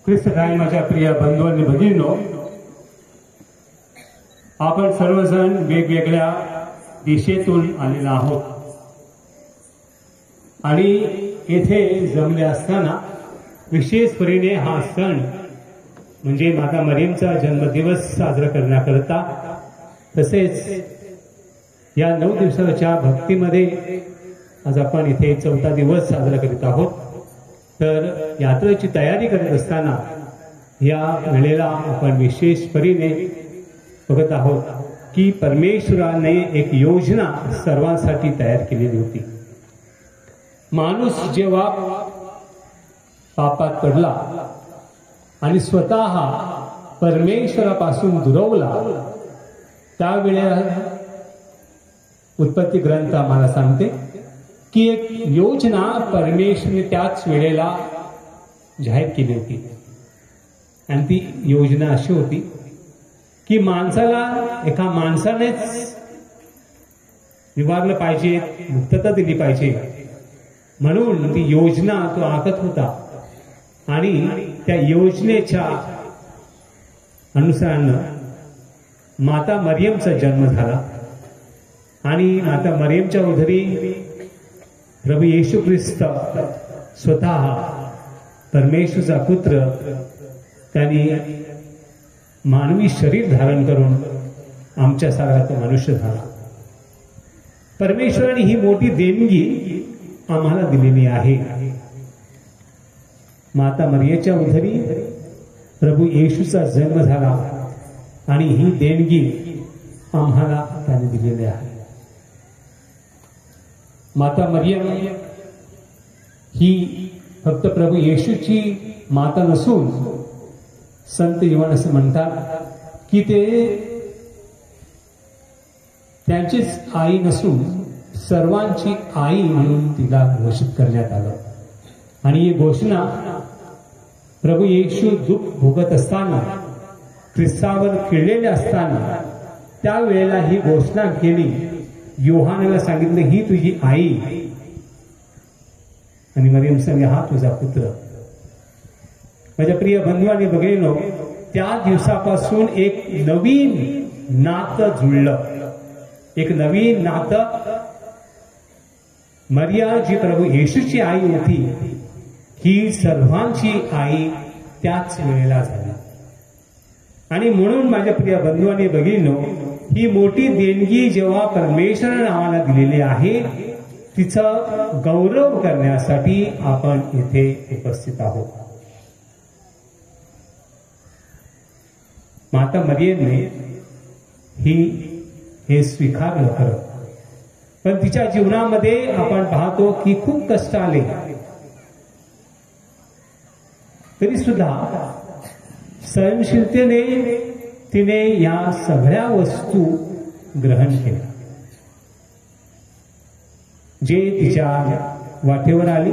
ख्रिस्ताय माझ्या प्रिय बंधू आणि भगिनींनो, आपण सर्वजण वेगवेगळ्या दिशेतून आलेला आहोत आणि येथे जमले असताना विशेष परीने हा सण म्हणजे माता मरियमचा जन्मदिवस साजरा करण्याकरता तसेच या 9 दिवसाच्या भक्तीमध्ये आज आपण इथे 4था दिवस साजरा करीत आहोत। तर यात्रेची तयारी करत असताना या वेळेला आपण विशेष परीने बघत आहोत की परमेश्वराने एक योजना सर्वांसाठी तयार केलेली होती। माणूस जेव्हा पापात पडला आणि स्वतः परमेश्वरापासून दुरावला त्यावेळेला उत्पत्ती ग्रंथ आम्हाला सांगते की एक योजना परमेश्वराने त्याच वेळेला जाहीर केली होती आणि ती योजना अशी होती की माणसाला एका माणसानेच निवारलं पाहिजे, मुक्तता दिली पाहिजे म्हणून ती योजना तो आखत होता आणि त्या योजनेच्या अनुसारानं माता मरियमचा जन्म झाला आणि माता मरियमच्या उदरी प्रभू येशू ख्रिस्त स्वतः परमेश्वराचा पुत्र त्यांनी मानवी शरीर धारण करून आमच्यासारखा तो मनुष्य झाला। परमेश्वराने ही मोठी देणगी आम्हाला दिलेली आहे। माता मरियेच्या उदरी प्रभू येशूचा जन्म झाला आणि ही देणगी आम्हाला त्याने दिलेली आहे। माता मरियम ही फक्त प्रभू येशूची माता नसून संत योहान असे म्हणतात की ते त्यांचीच आई नसून सर्वांची आई म्हणून तिला घोषित करण्यात आलं आणि ही घोषणा प्रभू येशू दुःख भोगत असताना ख्रिस्तावर खिळलेले असताना त्यावेळेला ही घोषणा केली। योहानाला सांगितलं ही तुझी आई आणि मरियम सांगे हा तुझा पुत्र। माझ्या प्रिय बंधू आणि भगिनींनो, त्या दिवसापासून एक नवीन नातं जुळलं, एक नवीन नातं। मरिया जी प्रभू येशूची आई होती ही सर्वांची आई त्याच वेळेला झाली आणि म्हणून माझ्या प्रिय बंधू आणि भगिनींनो, ही मोठी देणगी जेव्हा परमेश्वराने आम्हाला दिलेली आहे तिचा गौरव करण्यासाठी आपण इथे उपस्थित आहोत। माता मरियमने हे स्वीकारलं खरं पण तिच्या जीवनामध्ये आपण पाहतो की खूप कष्ट आले, तरी सुद्धा सहनशीलतेने तिने या सगळ्या वस्तू ग्रहण केल्या जे तिच्या वाटेवर आले.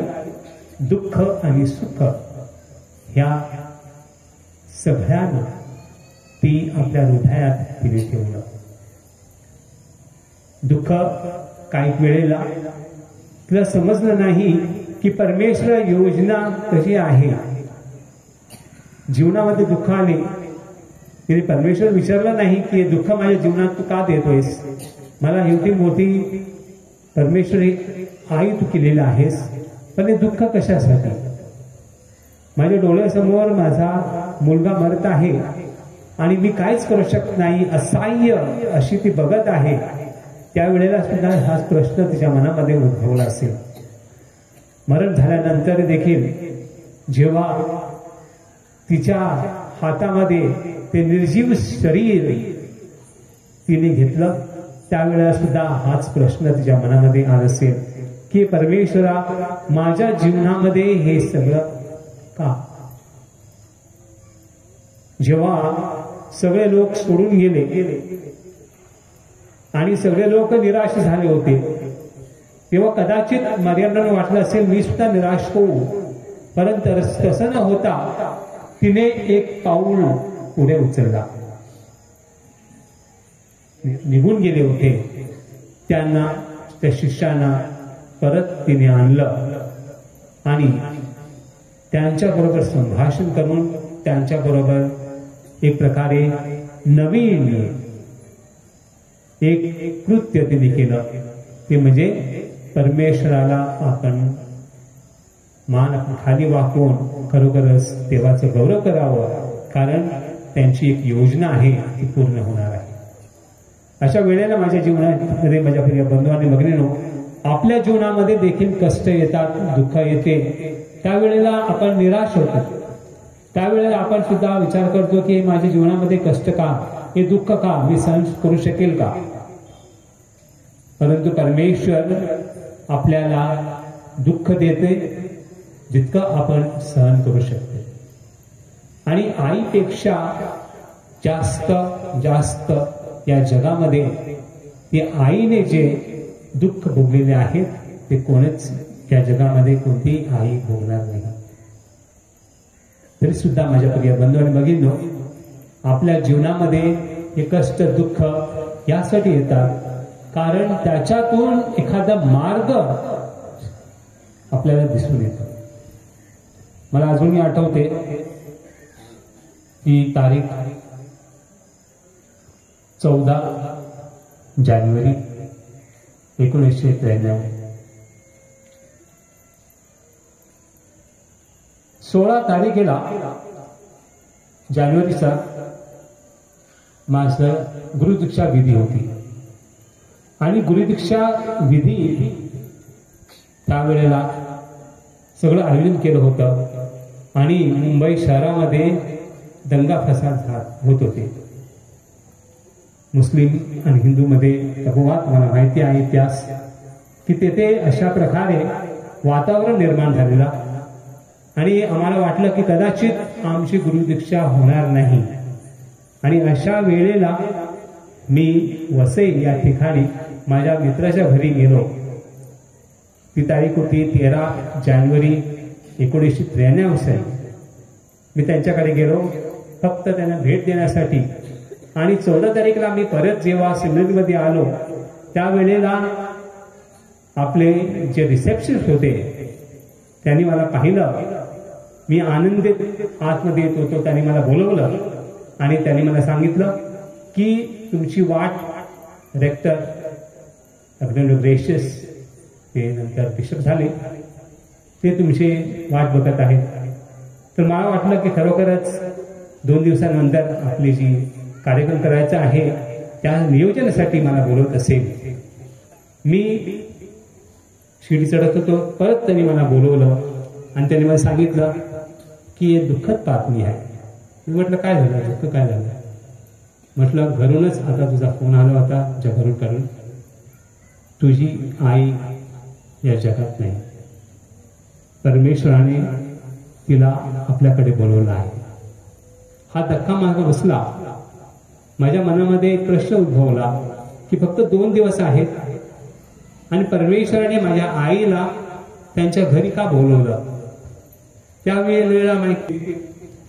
दुःख आणि सुख ह्या सगळ्यांना ती आपल्या हृदयात तिने ठेवलं. दुःख काही वेळेला तिला समजलं नाही की परमेश्वर योजना कशी आहे. जीवनामध्ये दुःख आले, तिने परमेश्वर विचारलं नाही की हे दुःख माझ्या जीवनात तू का देतोयस, मला एवढी मोठी परमेश्वरी आई तू केलेला आहेस, पण हे दुःख कशासाठी. माझ्या डोळ्यासमोर माझा मुलगा मरत आहे आणि मी काहीच करू शकत नाही, असहाय्य अशी ती बघत आहे. त्यावेळेला सुद्धा हा प्रश्न तिच्या मनामध्ये उद्भवला असेल. मरण झाल्यानंतर देखील जेव्हा तिच्या हातामध्ये ते निर्जीव शरीर तिने घेतलं, त्यावेळेला सुद्धा हाच प्रश्न तिच्या मनामध्ये आला असेल की परमेश्वरा माझ्या जीवनामध्ये हे सगळं का. जेव्हा सगळे लोक सोडून गेले आणि सगळे लोक निराश झाले होते, तेव्हा कदाचित मर्यादांना वाटलं असेल मी सुद्धा निराश होऊ, परंतु तसं न होता तिने एक पाऊल पुढे उचलला. निघून गेले होते त्यांना, त्या शिष्यांना परत तिने आणलं आणि त्यांच्याबरोबर संभाषण करून त्यांच्याबरोबर एक प्रकारे नवीन एक कृत्य तिने केलं. ते म्हणजे परमेश्वराला आपण मान खाली वाकवून खरोखरच देवाचं गौरव करावं, कारण त्यांची एक योजना आहे ती पूर्ण होणार आहे. अशा वेळेला माझ्या जीवनामध्ये माझ्या प्रिय बंधू आणि भगिनींनो, आपल्या जीवनामध्ये देखील कष्ट येतात, दुःख येते, त्यावेळेला आपण निराश होतो. त्यावेळेला आपण सुद्धा विचार करतो की माझ्या जीवनामध्ये कष्ट का, हे दुःख का, मी सहन करू शकेल का. परंतु परमेश्वर आपल्याला दुःख देते जितकं आपण सहन करू शकतो. आणि आईपेक्षा जास्त जास्त या जगामध्ये या आईने जे दुःख भोगलेले आहेत ते कोणीच या जगामध्ये कोणतीही आई भोगणार नाही. तरी सुद्धा माझ्या प्रिय बंधू आणि भगिनींनो, आपल्या जीवनामध्ये हे कष्ट दुःख यासाठी येतात कारण त्याच्यातून एखादा मार्ग आपल्याला दिसून येतो. मला अजूनही आठवते ही तारीख 14 जानेवारी 1993. 16 तारखेला जानेवारीचा माझं गुरुदीक्षा विधी होती आणि गुरुदीक्षा विधी त्यावेळेला सगळं आयोजन केलं होतं आणि मुंबई शहरामध्ये दंगा फसाद होत होते. मुस्लिम आणि हिंदूमध्ये अपवाद मला माहिती आहे इतिहास की तेथे अशा प्रकारे वातावरण निर्माण झालेला आणि आम्हाला वाटलं की कदाचित आमची गुरुदीक्षा होणार नाही. आणि अशा वेळेला मी वसई या ठिकाणी माझ्या मित्राच्या घरी गेलो. ती तारीख होती 13 जानेवारी 1993 साली. मी त्यांच्याकडे गेलो फक्त त्यांना भेट देण्यासाठी आणि 14 तारीखला मी परत जेव्हा सिमरनमध्ये आलो त्यावेळेला आपले जे रिसेप्शनिस्ट होते त्यांनी मला पाहिलं. मी आनंदित आतमध्ये येत होतो. त्यांनी मला बोलवलं आणि त्यांनी मला सांगितलं की तुमची वाट रेक्टर अग्नेंद्र ग्रेशियस ते नंतर बिशप झाले ते तुमची वाट बघत आहेत. तर मला वाटलं की खरोखरच 2 दिवसानंतर आपली जी कार्यक्रम करायचा आहे त्या नियोजनासाठी मला बोलवत असेल. मी शिडी चढत होतो. परत त्यांनी मला बोलवलं आणि त्यांनी मला सांगितलं की हे दुःखद बातमी आहे. मी म्हटलं काय झालं, दुःख काय झालं. म्हटलं घरूनच आता तुझा फोन आला होता तुझ्या घरून करून तुझी आई या जगात नाही, परमेश्वराने तिला आपल्याकडे बोलवलं आहे. हा धक्का मागे बसला. माझ्या मनामध्ये एक प्रश्न उद्भवला की फक्त 2 दिवस आहेत आणि परमेश्वराने माझ्या आईला त्यांच्या घरी का बोलवलं. त्यावेळेला माहिती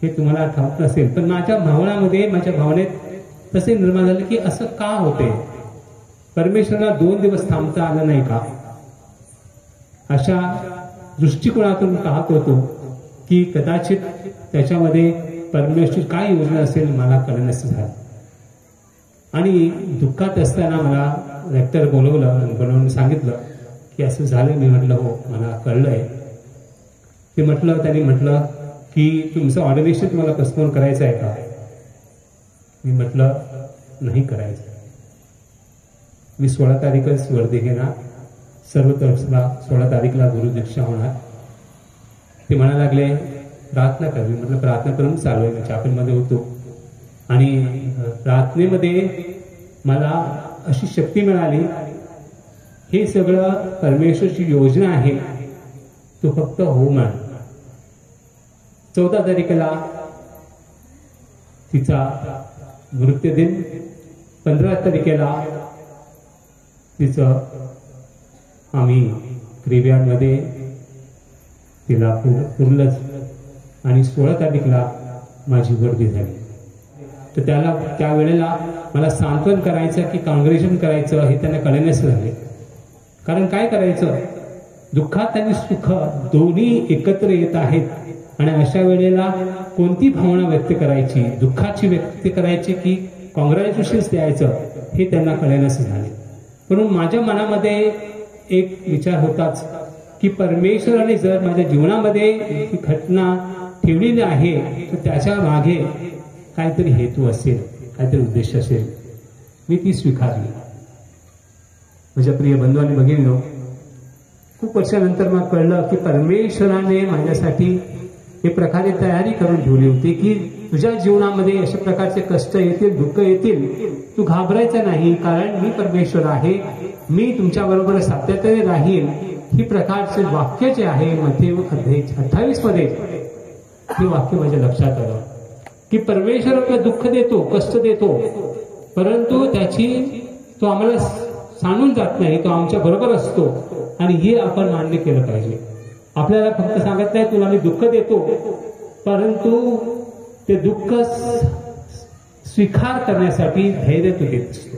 हे तुम्हाला ठाऊक नसेल, पण माझ्या भावनेत तसे निर्माण झाले की असं का होते, परमेश्वराला 2 दिवस थांबता आलं नाही का. अशा दृष्टिकोनातून पाहत होतो की कदाचित त्याच्यामध्ये परमेश्वर काय योजना असेल मला कळण्यास झालं. आणि दुःखात असताना मला रेक्टर बोलवून सांगितलं की असं झालं. मी म्हटलं हो मला कळलंय. त्यांनी म्हटलं की तुमचं ऑर्डिनेशन तुम्हाला पोस्टपोन करायचं आहे का. मी म्हटलं नाही करायचं. मी 16 तारीखच वर्दी घेणार, सर्व तरफला 16 तारीखला गुरुदीक्षा होणार. ते म्हणा लागले प्रार्थना कर. मी म्हटलं प्रार्थना करून चालू आहे. चॅपेलमध्ये होतो आणि प्रार्थनेमध्ये मला अशी शक्ती मिळाली. हे सगळं परमेश्वरची योजना आहे, तो फक्त हो म्हण. 14 तारखेला तिचा मृत्यूदिन, 15 तारखेला तिचं आम्ही ग्रेव्हयार्डमध्ये तिला पुरलंच आणि 16 तारखेला माझी वर्दी झाली. तर त्या वेळेला मला सांत्वन करायचं की काँग्रेशन करायचं हे त्यांना कळण्यास झाले. कारण काय करायचं, दुःखात आणि सुख दोन्ही एकत्र येत आहेत आणि अशा वेळेला कोणती भावना व्यक्त करायची, दुःखाची व्यक्त करायची की कॉंग्रॅच्युलेशन्स द्यायचं हे त्यांना कळण्यास झाले. म्हणून माझ्या मनामध्ये एक विचार होताच की परमेश्वराने जर माझ्या जीवनामध्ये ही घटना ठेवलेली आहे तर त्याच्या मागे काहीतरी हेतू असेल, काहीतरी उद्देश असेल. मी ती स्वीकारली. माझ्या प्रिय बंधू आणि भगिनींनो, खूप वर्षानंतर मला कळलं की परमेश्वराने माझ्यासाठी एक प्रकारे तयारी करून ठेवली होती की तुझ्या जीवनामध्ये अशा प्रकारचे कष्ट येतील, दुःख येतील, तू घाबरायचं नाही, कारण मी परमेश्वर आहे, मी तुमच्या बरोबर सातत्याने राहील. ही प्रकारचे वाक्य जे आहे मत्थेय अध्याय 28 मध्ये हे वाक्य माझ्या लक्षात आलं की परमेश्वर आपल्याला दुःख देतो, कष्ट देतो, परंतु तो आम्हाला सांगून जात नाही, तो आमच्या बरोबर असतो आणि हे आपण मान्य केलं पाहिजे. आपल्याला फक्त सांगत नाही तुला मी दुःख देतो, परंतु ते दुःख स्वीकार करण्यासाठी धैर्य तू देत असतो.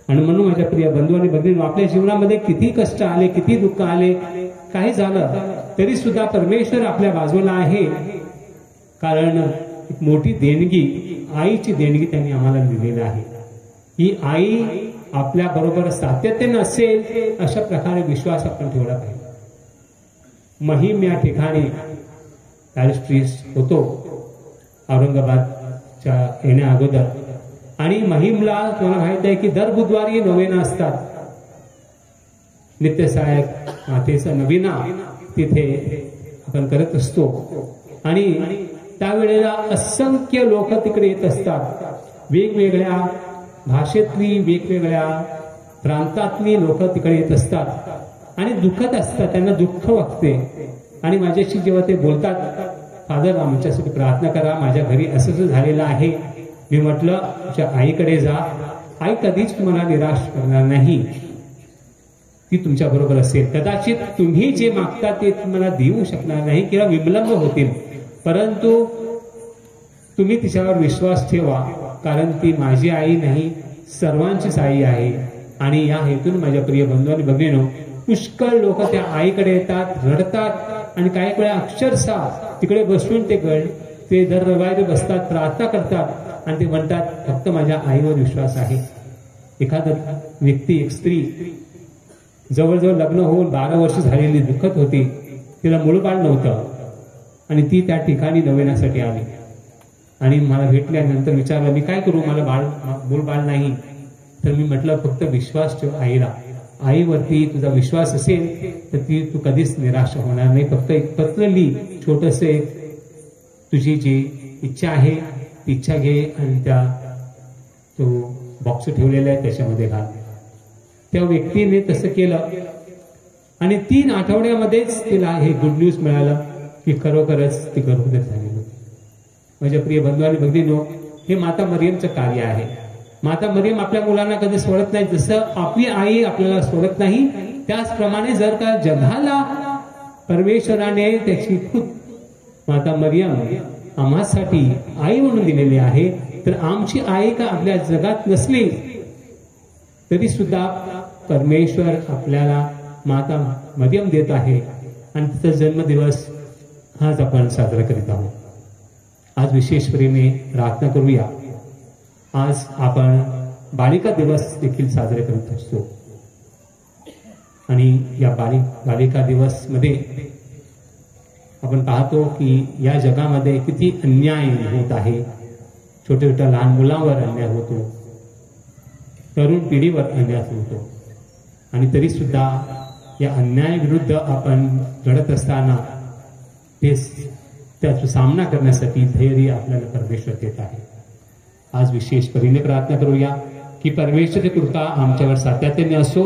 आणि म्हणून माझ्या प्रिय बंधू आणि भगिनींनो, आपल्या जीवनामध्ये किती कष्ट आले, किती दुःख आले, काही झालं तरी सुद्धा परमेश्वर आपल्या बाजूला आहे. कारण एक मोठी देणगी, आईची देणगी त्यांनी आम्हाला दिलेली आहे. ही आई आपल्या बरोबर सातत्याने असेल अशा प्रकारे विश्वास आपण ठेवला पाहिजे. महिम या ठिकाणी पॅरिस्ट्रीस्ट होतो औरंगाबादच्या येण्या अगोदर, आणि महिमला तुम्हाला माहित आहे की दर बुधवारी नवेना असतात. नित्यसहायक मातेचा नवीना तिथे आपण करत असतो आणि त्यावेळेला असंख्य लोक तिकडे येत असतात. वेगवेगळ्या भाषेतली, वेगवेगळ्या प्रांतातली लोक तिकडे येत असतात आणि दुःखत असतात, त्यांना दुःख वाटते. आणि माझ्याशी जेव्हा ते बोलतात, फादर आमच्यासाठी प्रार्थना करा, माझ्या घरी असं झालेलं आहे. मी म्हटलं तुझ्या आईकडे जा, आई कधीच तुम्हाला निराश करणार नाही, ती तुमच्या बरोबर असेल. कदाचित तुम्ही जे मागता ते तुम्हाला देऊ शकणार नाही किंवा विलंब होतील, परंतु तुम्ही तिच्यावर विश्वास ठेवा, कारण ती माझी आई नाही, सर्वांचीच आई आहे. आणि या हेतून माझ्या प्रिय बंधू आणि भगिनींनो, पुष्कळ लोक त्या आईकडे येतात, रडतात आणि काही वेळा अक्षरशः तिकडे बसून ते दर रविवारी बसतात, प्रार्थना करतात आणि ते म्हणतात फक्त माझ्या आईवर विश्वास आहे. एखादा व्यक्ती, एक स्त्री जवळजवळ लग्न होऊन 12 वर्ष झालेली दुःखत होती, तिला मूलबाळ नव्हतं आणि ती त्या ठिकाणी नवेनासाठी आली आणि मला भेटल्यानंतर विचारलं मी काय करू, मला मूलबाळ नाही. तर मी म्हटलं फक्त विश्वास ठेव आईला, आईवरती तुझा विश्वास असेल तर तू कधीच निराश होणार नाही. फक्त एक पत्र लिही, छोटसे, तुझी जी इच्छा आहे ती इच्छा घे आणि तो बॉक्स ठेवलेला आहे त्याच्यामध्ये घाल. त्या व्यक्तीने तसं केलं आणि 3 आठवड्यामध्येच तिला हे गुड न्यूज मिळालं की खरोखरच ती गर्भवती झालेली होती. माझ्या प्रिय बंधू आणि भगिनींनो, हे माता मरियमचं कार्य आहे. माता मरियम आपल्या मुलांना कधी सोडत नाही. जसं आपली आई आपल्याला सोडत नाही, त्याचप्रमाणे जर का जगाला परमेश्वराने त्याची खूप माता मरियम आम्हासाठी आई म्हणून दिलेली आहे, तर आमची आई का आपल्या जगात नसली तरी सुद्धा परमेश्वर आपल्याला माता मरियम देत आहे आणि तिचा जन्मदिवस आज आपण साजरा करीत आहोत. आज विशेष प्रेमे प्रार्थना करूया. आज आपण बालिका दिवस देखील साजरे करत असतो आणि या बालिका दिवस मध्ये आपण पाहतो की या जगामध्ये किती अन्याय होत आहे. छोट्या छोट्या लहान मुलांवर अन्याय होतो, तरुण पिढीवर अन्याय होतो आणि तरी सुद्धा या अन्यायाविरुद्ध आपण लढत असताना त्याचा सामना करण्यासाठी धैर्य आपल्याला परमेश्वर देत आहे. आज विशेष परीने प्रार्थना करूया की परमेश्वराची कृपा आमच्यावर सातत्याने असो.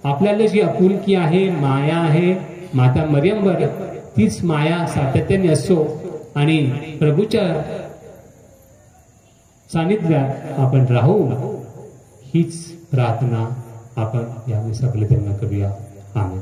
आपल्याला जी आपुलकी आहे, माया आहे माता मरियमवर, तीच माया सातत्याने असो आणि प्रभूच्या सानिध्यात आपण राहू, हीच प्रार्थना आपण यावेळी सगळे त्यांना करूया. आमेन.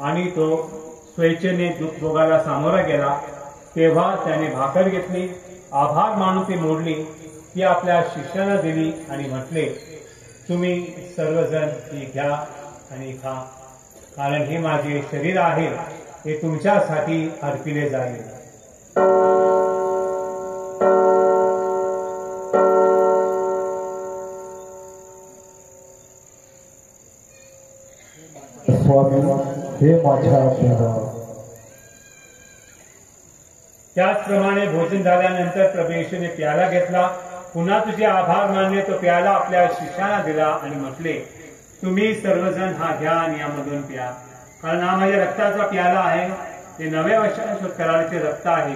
आणि तो स्वेच्छेने दुःख भोगायला सामोरा गेला. तेव्हा त्याने भाकर घेतली, आभार मानून ती मोडली, ती आपल्या शिष्यांना दिली आणि म्हटले, तुम्ही सर्वजण ही घ्या आणि खा, कारण हे माझे शरीर आहे, हे तुमच्यासाठी अर्पिले जाईल. स्वामी हे माझ्या देवा. त्याचप्रमाणे भोजन झाल्यानंतर प्रभू येशूने प्याला घेतला, पुन्हा तुझे आभार मानले, तो प्याला आपल्या शिष्यांना दिला आणि म्हटले, तुम्ही सर्वजण हा घ्या आणि यामधून प्या, कारण हा माझ्या रक्ताचा प्याला आहे, ते नव्या वर्षाच्या कराराचे रक्त आहे,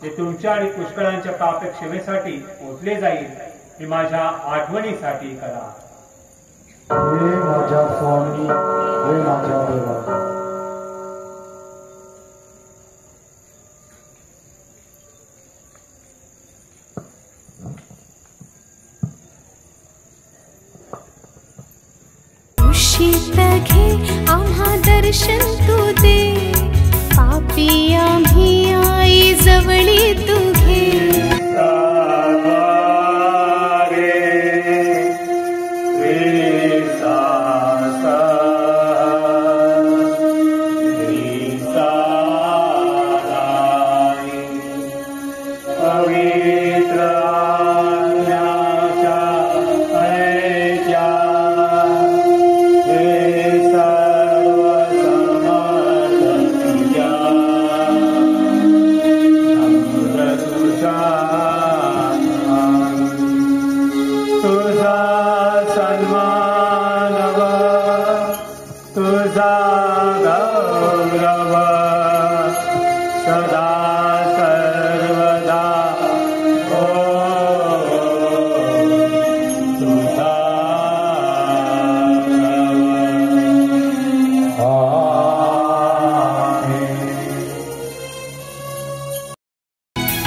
ते तुमच्या आणि पुष्कळांच्या पाप क्षमेसाठी ओतले जाईल, हे माझ्या आठवणीसाठी करा. हे माझ्या स्वामी, हे माझ्या देवा. उशीत घे आम्हा दर्शन तू दे, पापी आम्ही आई जवळी तू घे. तुझा गौरव सदा सर्वदा हो तुझा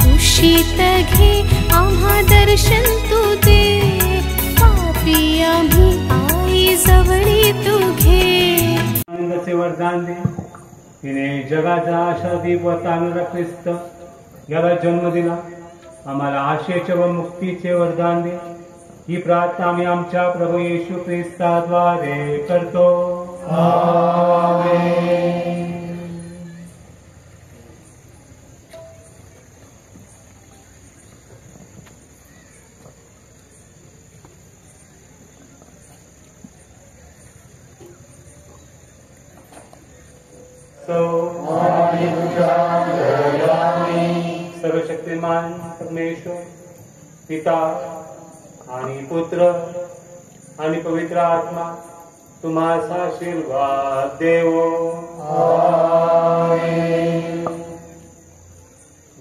कुशीत घे आम्हा दर्शन तू दे पापी आम्ही आई जवळी तू घे आनंदाचे वरदान दे तिने जगाचा आशा दीप व तानुरा ख्रिस्त याला जन्म दिला आम्हाला आशेचे व मुक्तीचे वरदान दे ही प्रार्थना आम्ही आमच्या प्रभू येशू ख्रिस्ताद्वारे करतो सर्वशक्तिमान परमेश्वर पिता आणि पुत्र आणि पवित्र आत्मा तुम्हास आशीर्वाद देवो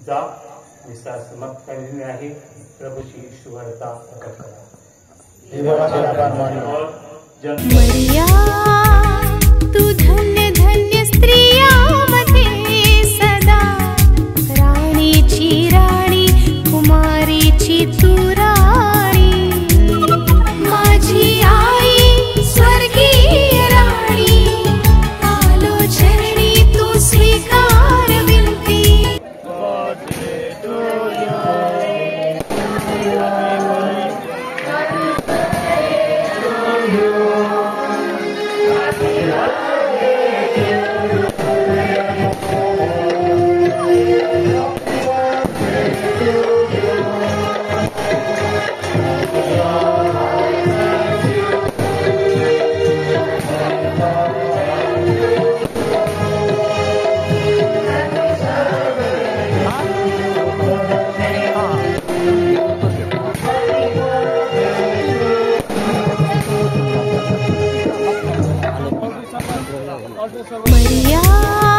जा निसा समाप्त केलेली आहे प्रभूची शुभता प्रकट करा और जन मरिया तू धन्य धन्य स्त्रियांमध्ये सदा राणीची राणी कुमारीची तू राणी माझी आई स्वर्गीय राणी आलोचनी तू स्वीकार विनती मरिया